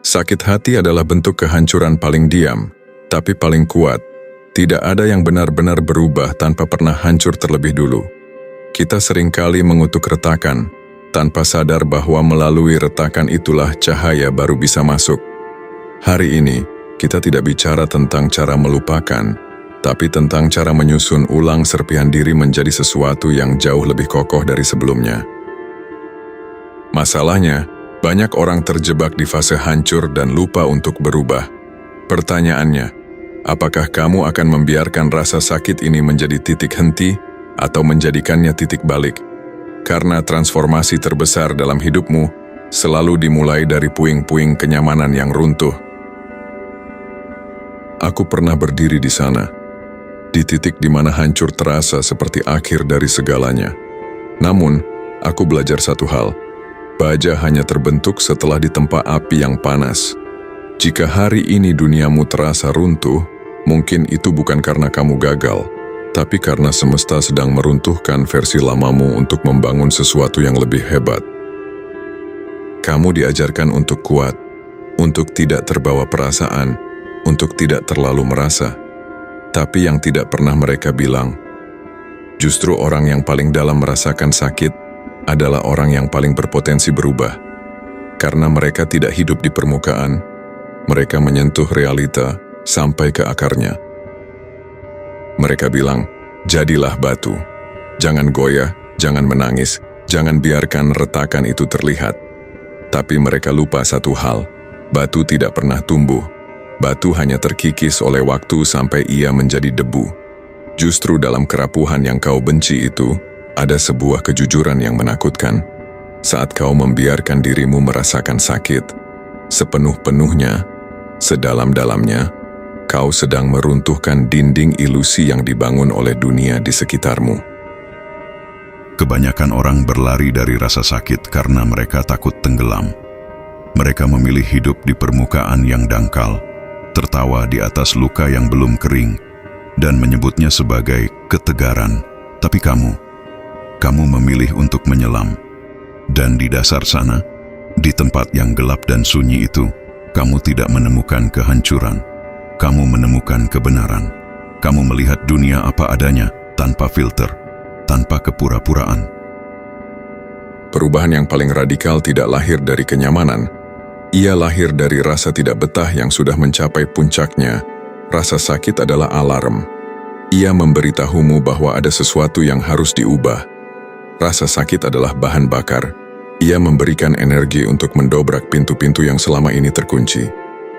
Sakit hati adalah bentuk kehancuran paling diam, tapi paling kuat. Tidak ada yang benar-benar berubah tanpa pernah hancur terlebih dulu. Kita seringkali mengutuk retakan, tanpa sadar bahwa melalui retakan itulah cahaya baru bisa masuk. Hari ini, kita tidak bicara tentang cara melupakan, tapi tentang cara menyusun ulang serpihan diri menjadi sesuatu yang jauh lebih kokoh dari sebelumnya. Masalahnya, banyak orang terjebak di fase hancur dan lupa untuk berubah. Pertanyaannya, apakah kamu akan membiarkan rasa sakit ini menjadi titik henti atau menjadikannya titik balik? Karena transformasi terbesar dalam hidupmu selalu dimulai dari puing-puing kenyamanan yang runtuh. Aku pernah berdiri di sana, di titik di mana hancur terasa seperti akhir dari segalanya. Namun, aku belajar satu hal. Baja hanya terbentuk setelah ditempa api yang panas. Jika hari ini duniamu terasa runtuh, mungkin itu bukan karena kamu gagal, tapi karena semesta sedang meruntuhkan versi lamamu untuk membangun sesuatu yang lebih hebat. Kamu diajarkan untuk kuat, untuk tidak terbawa perasaan, untuk tidak terlalu merasa. Tapi yang tidak pernah mereka bilang, justru orang yang paling dalam merasakan sakit adalah orang yang paling berpotensi berubah. Karena mereka tidak hidup di permukaan, mereka menyentuh realita sampai ke akarnya. Mereka bilang, jadilah batu. Jangan goyah, jangan menangis, jangan biarkan retakan itu terlihat. Tapi mereka lupa satu hal, batu tidak pernah tumbuh. Batu hanya terkikis oleh waktu sampai ia menjadi debu. Justru dalam kerapuhan yang kau benci itu, ada sebuah kejujuran yang menakutkan. Saat kau membiarkan dirimu merasakan sakit, sepenuh-penuhnya, sedalam-dalamnya, kau sedang meruntuhkan dinding ilusi yang dibangun oleh dunia di sekitarmu. Kebanyakan orang berlari dari rasa sakit karena mereka takut tenggelam. Mereka memilih hidup di permukaan yang dangkal, tertawa di atas luka yang belum kering, dan menyebutnya sebagai ketegaran. Tapi kamu memilih untuk menyelam. Dan di dasar sana, di tempat yang gelap dan sunyi itu, kamu tidak menemukan kehancuran. Kamu menemukan kebenaran. Kamu melihat dunia apa adanya, tanpa filter, tanpa kepura-puraan. Perubahan yang paling radikal tidak lahir dari kenyamanan. Ia lahir dari rasa tidak betah yang sudah mencapai puncaknya. Rasa sakit adalah alarm. Ia memberitahumu bahwa ada sesuatu yang harus diubah. Rasa sakit adalah bahan bakar. Ia memberikan energi untuk mendobrak pintu-pintu yang selama ini terkunci.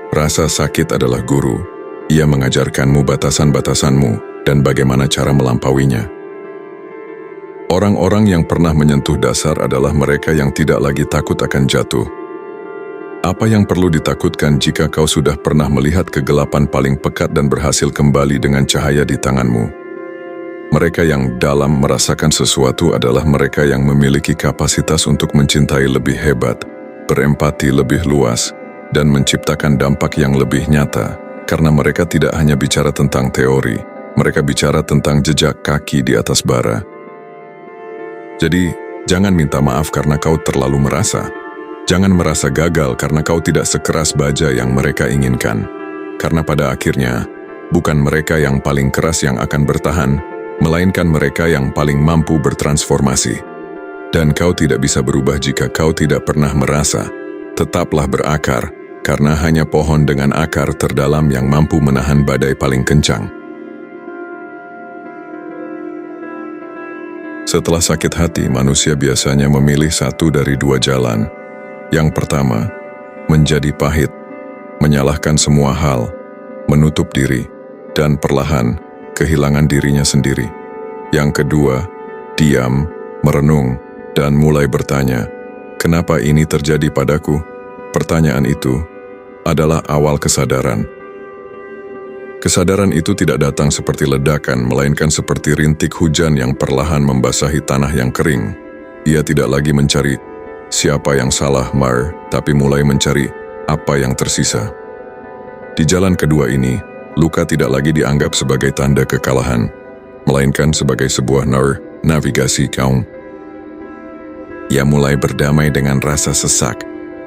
Rasa sakit adalah guru. Ia mengajarkanmu batasan-batasanmu dan bagaimana cara melampauinya. Orang-orang yang pernah menyentuh dasar adalah mereka yang tidak lagi takut akan jatuh. Apa yang perlu ditakutkan jika kau sudah pernah melihat kegelapan paling pekat dan berhasil kembali dengan cahaya di tanganmu? Mereka yang dalam merasakan sesuatu adalah mereka yang memiliki kapasitas untuk mencintai lebih hebat, berempati lebih luas, dan menciptakan dampak yang lebih nyata. Karena mereka tidak hanya bicara tentang teori, mereka bicara tentang jejak kaki di atas bara. Jadi, jangan minta maaf karena kau terlalu merasa. Jangan merasa gagal karena kau tidak sekeras baja yang mereka inginkan. Karena pada akhirnya, bukan mereka yang paling keras yang akan bertahan, melainkan mereka yang paling mampu bertransformasi. Dan kau tidak bisa berubah jika kau tidak pernah merasa. Tetaplah berakar, karena hanya pohon dengan akar terdalam yang mampu menahan badai paling kencang. Setelah sakit hati, manusia biasanya memilih satu dari dua jalan. Yang pertama, menjadi pahit, menyalahkan semua hal, menutup diri, dan perlahan kehilangan dirinya sendiri. Yang kedua, diam, merenung, dan mulai bertanya, kenapa ini terjadi padaku? Pertanyaan itu adalah awal kesadaran. Kesadaran itu tidak datang seperti ledakan, melainkan seperti rintik hujan yang perlahan membasahi tanah yang kering. Ia tidak lagi mencari siapa yang salah, tapi mulai mencari apa yang tersisa. Di jalan kedua ini, luka tidak lagi dianggap sebagai tanda kekalahan, melainkan sebagai sebuah navigasi kaum. Ia mulai berdamai dengan rasa sesak,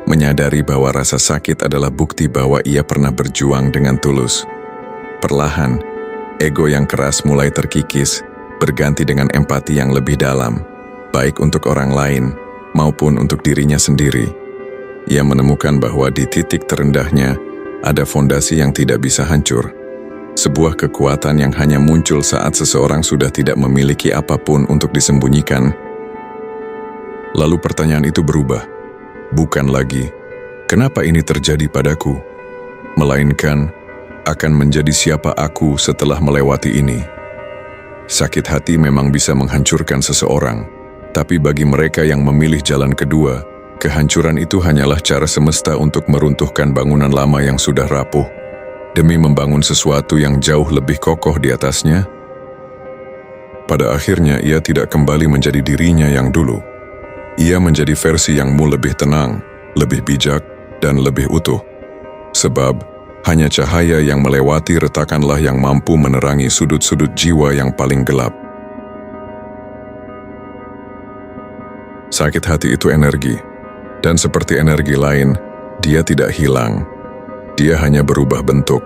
menyadari bahwa rasa sakit adalah bukti bahwa ia pernah berjuang dengan tulus. Perlahan, ego yang keras mulai terkikis, berganti dengan empati yang lebih dalam, baik untuk orang lain maupun untuk dirinya sendiri. Ia menemukan bahwa di titik terendahnya ada fondasi yang tidak bisa hancur. Sebuah kekuatan yang hanya muncul saat seseorang sudah tidak memiliki apapun untuk disembunyikan. Lalu pertanyaan itu berubah. Bukan lagi, kenapa ini terjadi padaku? Melainkan, akan menjadi siapa aku setelah melewati ini. Sakit hati memang bisa menghancurkan seseorang, tapi bagi mereka yang memilih jalan kedua, kehancuran itu hanyalah cara semesta untuk meruntuhkan bangunan lama yang sudah rapuh, demi membangun sesuatu yang jauh lebih kokoh di atasnya. Pada akhirnya ia tidak kembali menjadi dirinya yang dulu. Ia menjadi versi yang lebih tenang, lebih bijak, dan lebih utuh. Sebab, hanya cahaya yang melewati retakanlah yang mampu menerangi sudut-sudut jiwa yang paling gelap. Sakit hati itu energi, dan seperti energi lain, dia tidak hilang. Dia hanya berubah bentuk.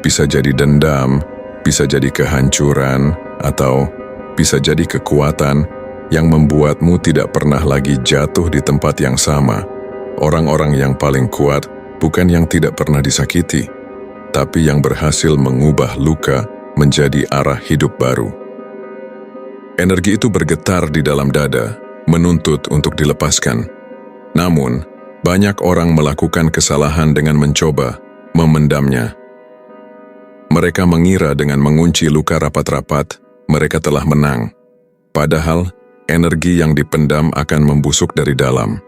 Bisa jadi dendam, bisa jadi kehancuran, atau bisa jadi kekuatan yang membuatmu tidak pernah lagi jatuh di tempat yang sama. Orang-orang yang paling kuat bukan yang tidak pernah disakiti, tapi yang berhasil mengubah luka menjadi arah hidup baru. Energi itu bergetar di dalam dada, menuntut untuk dilepaskan. Namun, banyak orang melakukan kesalahan dengan mencoba memendamnya. Mereka mengira dengan mengunci luka rapat-rapat, mereka telah menang. Padahal, energi yang dipendam akan membusuk dari dalam.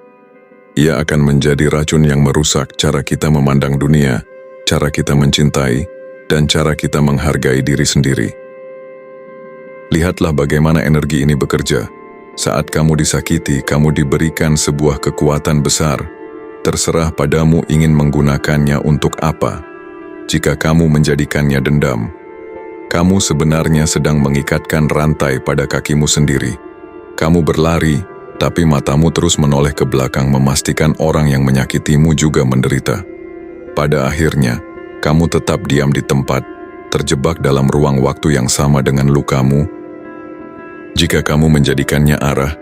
Ia akan menjadi racun yang merusak cara kita memandang dunia, cara kita mencintai, dan cara kita menghargai diri sendiri. Lihatlah bagaimana energi ini bekerja. Saat kamu disakiti, kamu diberikan sebuah kekuatan besar. Terserah padamu ingin menggunakannya untuk apa. Jika kamu menjadikannya dendam, kamu sebenarnya sedang mengikatkan rantai pada kakimu sendiri. Kamu berlari, tapi matamu terus menoleh ke belakang memastikan orang yang menyakitimu juga menderita. Pada akhirnya, kamu tetap diam di tempat, terjebak dalam ruang waktu yang sama dengan lukamu. Jika kamu menjadikannya arah,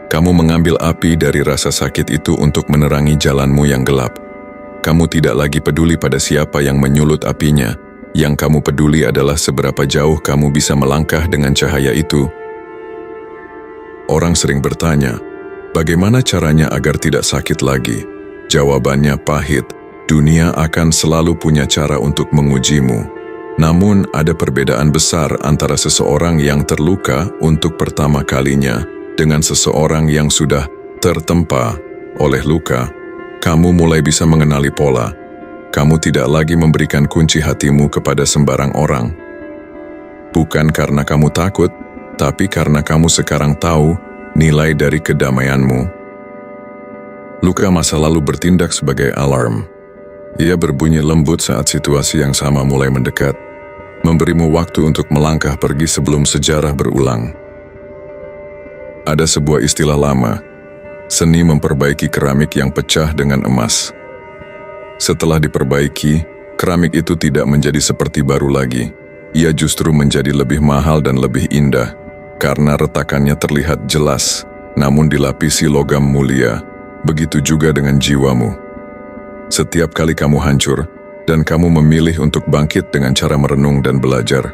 kamu mengambil api dari rasa sakit itu untuk menerangi jalanmu yang gelap. Kamu tidak lagi peduli pada siapa yang menyulut apinya. Yang kamu peduli adalah seberapa jauh kamu bisa melangkah dengan cahaya itu. Orang sering bertanya, bagaimana caranya agar tidak sakit lagi? Jawabannya pahit, dunia akan selalu punya cara untuk mengujimu. Namun ada perbedaan besar antara seseorang yang terluka untuk pertama kalinya dengan seseorang yang sudah tertempa oleh luka. Kamu mulai bisa mengenali pola. Kamu tidak lagi memberikan kunci hatimu kepada sembarang orang. Bukan karena kamu takut, tapi karena kamu sekarang tahu nilai dari kedamaianmu. Luka masa lalu bertindak sebagai alarm. Ia berbunyi lembut saat situasi yang sama mulai mendekat, memberimu waktu untuk melangkah pergi sebelum sejarah berulang. Ada sebuah istilah lama, seni memperbaiki keramik yang pecah dengan emas. Setelah diperbaiki, keramik itu tidak menjadi seperti baru lagi. Ia justru menjadi lebih mahal dan lebih indah, karena retakannya terlihat jelas, namun dilapisi logam mulia. Begitu juga dengan jiwamu. Setiap kali kamu hancur, dan kamu memilih untuk bangkit dengan cara merenung dan belajar,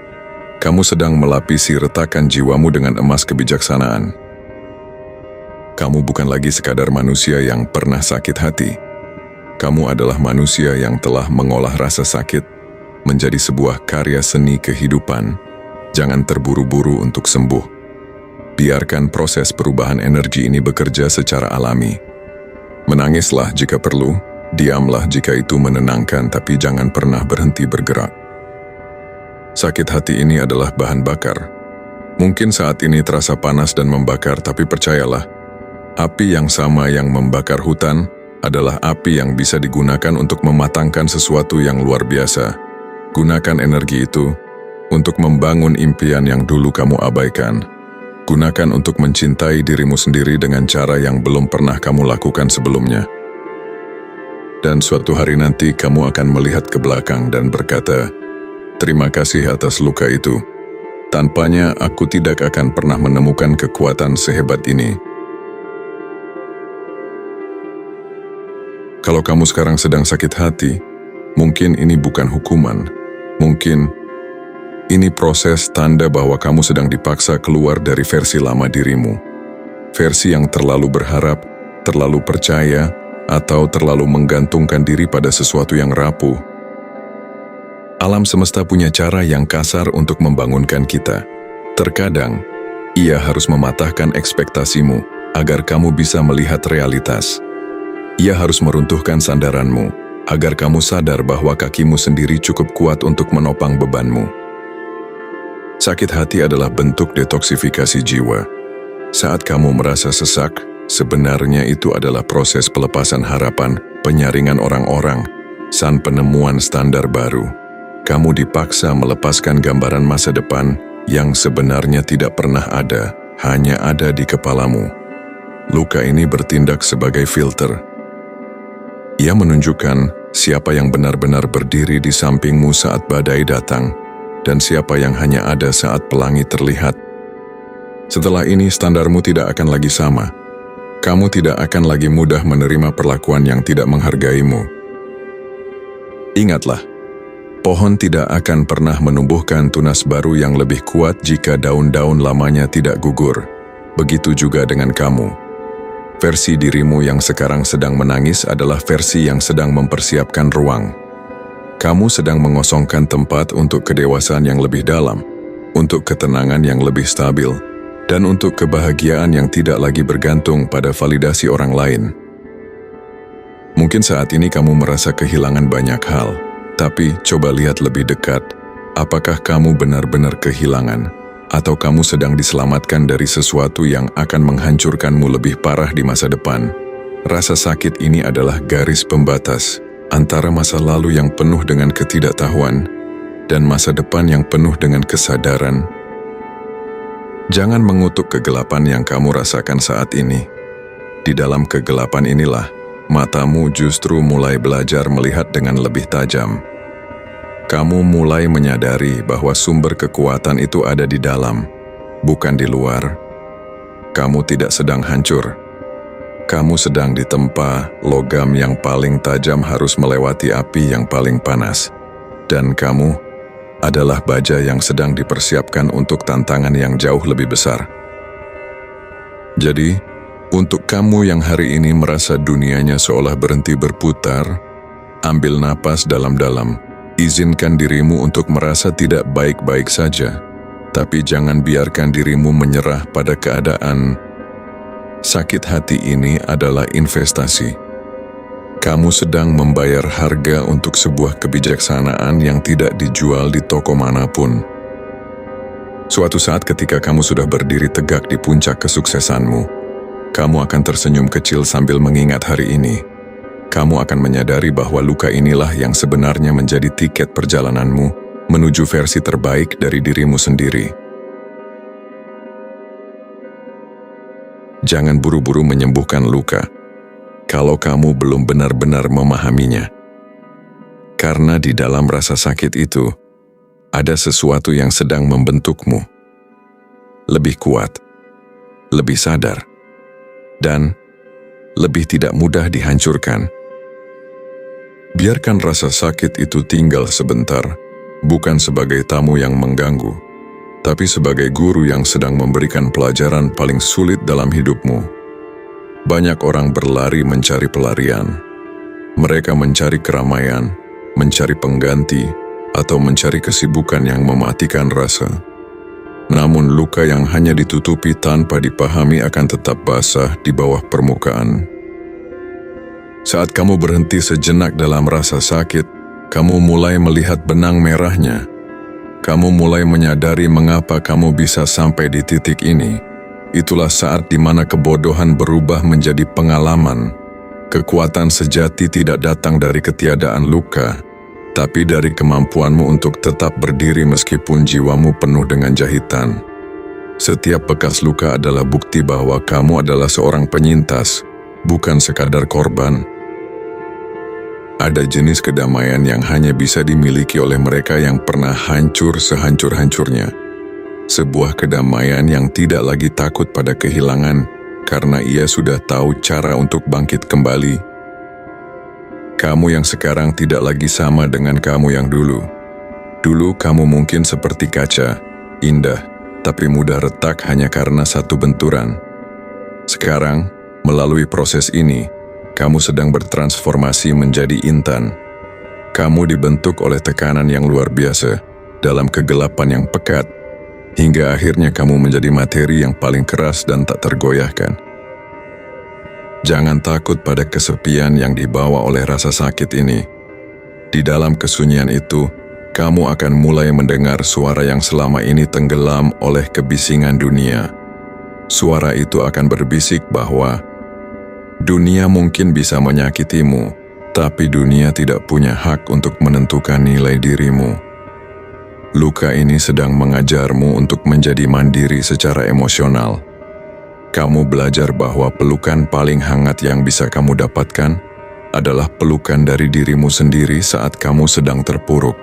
kamu sedang melapisi retakan jiwamu dengan emas kebijaksanaan. Kamu bukan lagi sekadar manusia yang pernah sakit hati. Kamu adalah manusia yang telah mengolah rasa sakit menjadi sebuah karya seni kehidupan. Jangan terburu-buru untuk sembuh. Biarkan proses perubahan energi ini bekerja secara alami. Menangislah jika perlu, diamlah jika itu menenangkan, tapi jangan pernah berhenti bergerak. Sakit hati ini adalah bahan bakar. Mungkin saat ini terasa panas dan membakar, tapi percayalah, api yang sama yang membakar hutan adalah api yang bisa digunakan untuk mematangkan sesuatu yang luar biasa. Gunakan energi itu untuk membangun impian yang dulu kamu abaikan. Gunakan untuk mencintai dirimu sendiri dengan cara yang belum pernah kamu lakukan sebelumnya. Dan suatu hari nanti kamu akan melihat ke belakang dan berkata, "Terima kasih atas luka itu. Tanpanya aku tidak akan pernah menemukan kekuatan sehebat ini." Kalau kamu sekarang sedang sakit hati, mungkin ini bukan hukuman. Mungkin ini proses tanda bahwa kamu sedang dipaksa keluar dari versi lama dirimu. Versi yang terlalu berharap, terlalu percaya, atau terlalu menggantungkan diri pada sesuatu yang rapuh. Alam semesta punya cara yang kasar untuk membangunkan kita. Terkadang, ia harus mematahkan ekspektasimu agar kamu bisa melihat realitas. Ia harus meruntuhkan sandaranmu agar kamu sadar bahwa kakimu sendiri cukup kuat untuk menopang bebanmu. Sakit hati adalah bentuk detoksifikasi jiwa. Saat kamu merasa sesak, sebenarnya itu adalah proses pelepasan harapan, penyaringan orang-orang, dan penemuan standar baru. Kamu dipaksa melepaskan gambaran masa depan yang sebenarnya tidak pernah ada, hanya ada di kepalamu. Luka ini bertindak sebagai filter. Ia menunjukkan siapa yang benar-benar berdiri di sampingmu saat badai datang, dan siapa yang hanya ada saat pelangi terlihat. Setelah ini standarmu tidak akan lagi sama. Kamu tidak akan lagi mudah menerima perlakuan yang tidak menghargaimu. Ingatlah, pohon tidak akan pernah menumbuhkan tunas baru yang lebih kuat jika daun-daun lamanya tidak gugur. Begitu juga dengan kamu. Versi dirimu yang sekarang sedang menangis adalah versi yang sedang mempersiapkan ruang. Kamu sedang mengosongkan tempat untuk kedewasaan yang lebih dalam, untuk ketenangan yang lebih stabil, dan untuk kebahagiaan yang tidak lagi bergantung pada validasi orang lain. Mungkin saat ini kamu merasa kehilangan banyak hal, tapi coba lihat lebih dekat. Apakah kamu benar-benar kehilangan? Atau kamu sedang diselamatkan dari sesuatu yang akan menghancurkanmu lebih parah di masa depan? Rasa sakit ini adalah garis pembatas antara masa lalu yang penuh dengan ketidaktahuan dan masa depan yang penuh dengan kesadaran. Jangan mengutuk kegelapan yang kamu rasakan saat ini. Di dalam kegelapan inilah, matamu justru mulai belajar melihat dengan lebih tajam. Kamu mulai menyadari bahwa sumber kekuatan itu ada di dalam, bukan di luar. Kamu tidak sedang hancur. Kamu sedang ditempa logam yang paling tajam harus melewati api yang paling panas. Dan kamu adalah baja yang sedang dipersiapkan untuk tantangan yang jauh lebih besar. Jadi, untuk kamu yang hari ini merasa dunianya seolah berhenti berputar, ambil napas dalam-dalam. Izinkan dirimu untuk merasa tidak baik-baik saja, tapi jangan biarkan dirimu menyerah pada keadaan. Sakit hati ini adalah investasi. Kamu sedang membayar harga untuk sebuah kebijaksanaan yang tidak dijual di toko manapun. Suatu saat ketika kamu sudah berdiri tegak di puncak kesuksesanmu, kamu akan tersenyum kecil sambil mengingat hari ini. Kamu akan menyadari bahwa luka inilah yang sebenarnya menjadi tiket perjalananmu menuju versi terbaik dari dirimu sendiri. Jangan buru-buru menyembuhkan luka kalau kamu belum benar-benar memahaminya. Karena di dalam rasa sakit itu, ada sesuatu yang sedang membentukmu. Lebih kuat, lebih sadar, dan lebih tidak mudah dihancurkan. Biarkan rasa sakit itu tinggal sebentar, bukan sebagai tamu yang mengganggu, tapi sebagai guru yang sedang memberikan pelajaran paling sulit dalam hidupmu. Banyak orang berlari mencari pelarian. Mereka mencari keramaian, mencari pengganti, atau mencari kesibukan yang mematikan rasa. Namun luka yang hanya ditutupi tanpa dipahami akan tetap basah di bawah permukaan. Saat kamu berhenti sejenak dalam rasa sakit, kamu mulai melihat benang merahnya. Kamu mulai menyadari mengapa kamu bisa sampai di titik ini. Itulah saat di mana kebodohan berubah menjadi pengalaman. Kekuatan sejati tidak datang dari ketiadaan luka, tapi dari kemampuanmu untuk tetap berdiri meskipun jiwamu penuh dengan jahitan. Setiap bekas luka adalah bukti bahwa kamu adalah seorang penyintas, bukan sekadar korban. Ada jenis kedamaian yang hanya bisa dimiliki oleh mereka yang pernah hancur sehancur-hancurnya. Sebuah kedamaian yang tidak lagi takut pada kehilangan karena ia sudah tahu cara untuk bangkit kembali. Kamu yang sekarang tidak lagi sama dengan kamu yang dulu. Dulu kamu mungkin seperti kaca, indah, tapi mudah retak hanya karena satu benturan. Sekarang, melalui proses ini, kamu sedang bertransformasi menjadi intan. Kamu dibentuk oleh tekanan yang luar biasa, dalam kegelapan yang pekat, hingga akhirnya kamu menjadi materi yang paling keras dan tak tergoyahkan. Jangan takut pada kesepian yang dibawa oleh rasa sakit ini. Di dalam kesunyian itu, kamu akan mulai mendengar suara yang selama ini tenggelam oleh kebisingan dunia. Suara itu akan berbisik bahwa dunia mungkin bisa menyakitimu, tapi dunia tidak punya hak untuk menentukan nilai dirimu. Luka ini sedang mengajarmu untuk menjadi mandiri secara emosional. Kamu belajar bahwa pelukan paling hangat yang bisa kamu dapatkan adalah pelukan dari dirimu sendiri saat kamu sedang terpuruk.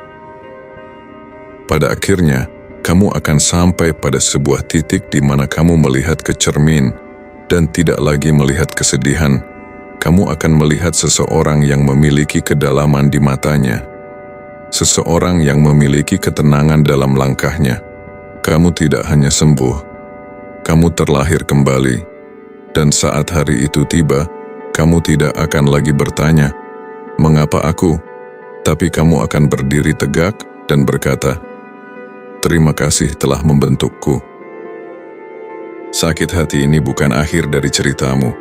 Pada akhirnya, kamu akan sampai pada sebuah titik di mana kamu melihat ke cermin dan tidak lagi melihat kesedihan. Kamu akan melihat seseorang yang memiliki kedalaman di matanya. Seseorang yang memiliki ketenangan dalam langkahnya. Kamu tidak hanya sembuh, kamu terlahir kembali. Dan saat hari itu tiba, kamu tidak akan lagi bertanya, "Mengapa aku?" Tapi kamu akan berdiri tegak dan berkata, "Terima kasih telah membentukku." Sakit hati ini bukan akhir dari ceritamu.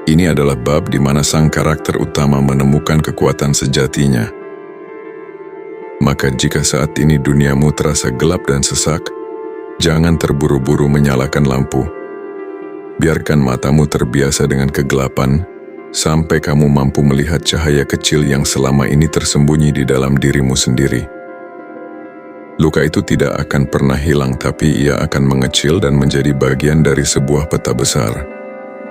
Ini adalah bab di mana sang karakter utama menemukan kekuatan sejatinya. Maka jika saat ini duniamu terasa gelap dan sesak, jangan terburu-buru menyalakan lampu. Biarkan matamu terbiasa dengan kegelapan, sampai kamu mampu melihat cahaya kecil yang selama ini tersembunyi di dalam dirimu sendiri. Luka itu tidak akan pernah hilang, tapi ia akan mengecil dan menjadi bagian dari sebuah peta besar.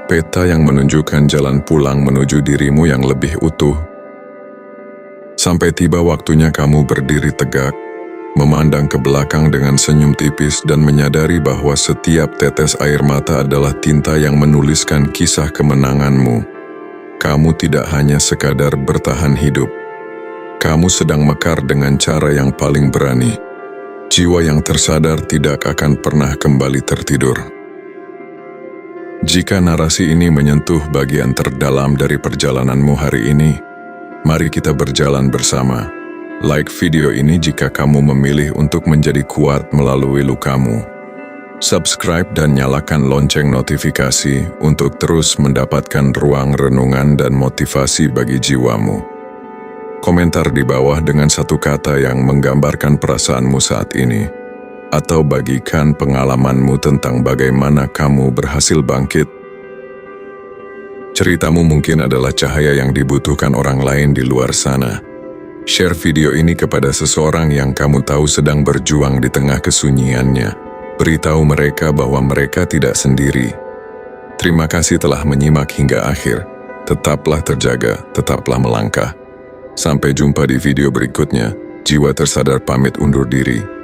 Peta yang menunjukkan jalan pulang menuju dirimu yang lebih utuh. Sampai tiba waktunya kamu berdiri tegak, memandang ke belakang dengan senyum tipis dan menyadari bahwa setiap tetes air mata adalah tinta yang menuliskan kisah kemenanganmu. Kamu tidak hanya sekadar bertahan hidup. Kamu sedang mekar dengan cara yang paling berani. Jiwa yang tersadar tidak akan pernah kembali tertidur. Jika narasi ini menyentuh bagian terdalam dari perjalananmu hari ini, mari kita berjalan bersama. Like video ini jika kamu memilih untuk menjadi kuat melalui lukamu. Subscribe dan nyalakan lonceng notifikasi untuk terus mendapatkan ruang renungan dan motivasi bagi jiwamu. Komentar di bawah dengan satu kata yang menggambarkan perasaanmu saat ini, atau bagikan pengalamanmu tentang bagaimana kamu berhasil bangkit. Ceritamu mungkin adalah cahaya yang dibutuhkan orang lain di luar sana. Share video ini kepada seseorang yang kamu tahu sedang berjuang di tengah kesunyiannya. Beritahu mereka bahwa mereka tidak sendiri. Terima kasih telah menyimak hingga akhir. Tetaplah terjaga, tetaplah melangkah. Sampai jumpa di video berikutnya. Jiwa Tersadar pamit undur diri.